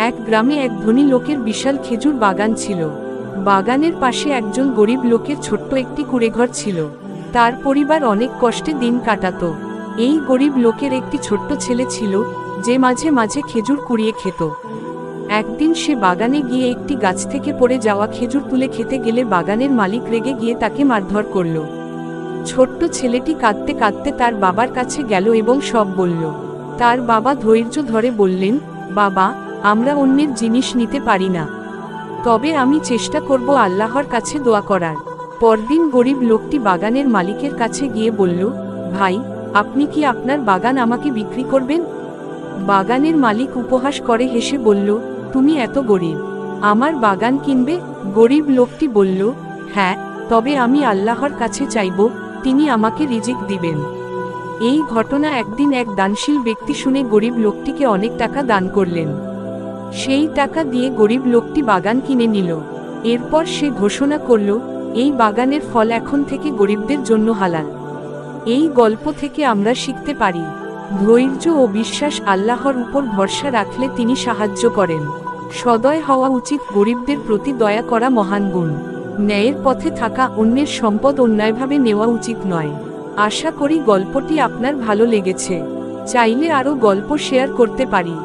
এক গ্রামে এক ধনী লোকের বিশাল খেজুর বাগান ছিল। বাগানের পাশে একজন গরিব লোকের ছোট্ট একটি কুঁড়েঘর ছিল। তার পরিবার অনেক কষ্টে দিন কাটাত। এই গরিব লোকের একটি ছোট্ট ছেলে ছিল, যে মাঝে মাঝে খেজুর কুড়িয়ে খেত। একদিন সে বাগানে গিয়ে একটি গাছ থেকে পড়ে যাওয়া খেজুর তুলে খেতে গেলে বাগানের মালিক রেগে গিয়ে তাকে মারধর করল। ছোট্ট ছেলেটি কাঁদতে কাঁদতে তার বাবার কাছে গেল এবং সব বলল। তার বাবা ধৈর্য ধরে বললেন, বাবা, আমরা অন্যের জিনিস নিতে পারি না, তবে আমি চেষ্টা করব আল্লাহর কাছে দোয়া করার। পরদিন গরিব লোকটি বাগানের মালিকের কাছে গিয়ে বলল, ভাই, আপনি কি আপনার বাগান আমাকে বিক্রি করবেন? বাগানের মালিক উপহাস করে হেসে বলল, তুমি এত গরিব, আমার বাগান কিনবে? গরিব লোকটি বলল, হ্যাঁ, তবে আমি আল্লাহর কাছে চাইব, তিনি আমাকে রিজিক দিবেন। এই ঘটনা একদিন এক দানশীল ব্যক্তি শুনে গরিব লোকটিকে অনেক টাকা দান করলেন। সেই টাকা দিয়ে গরিব লোকটি বাগান কিনে নিল। এরপর সে ঘোষণা করল, এই বাগানের ফল এখন থেকে গরিবদের জন্য হালাল। এই গল্প থেকে আমরা শিখতে পারি, ধৈর্য ও বিশ্বাস, আল্লাহর উপর ভরসা রাখলে তিনি সাহায্য করেন। সদয় হওয়া উচিত, গরিবদের প্রতি দয়া করা মহান গুণ। ন্যায়ের পথে থাকা, অন্যের সম্পদ অন্যায়ভাবে নেওয়া উচিত নয়। আশা করি গল্পটি আপনার ভালো লেগেছে। চাইলে আরও গল্প শেয়ার করতে পারি।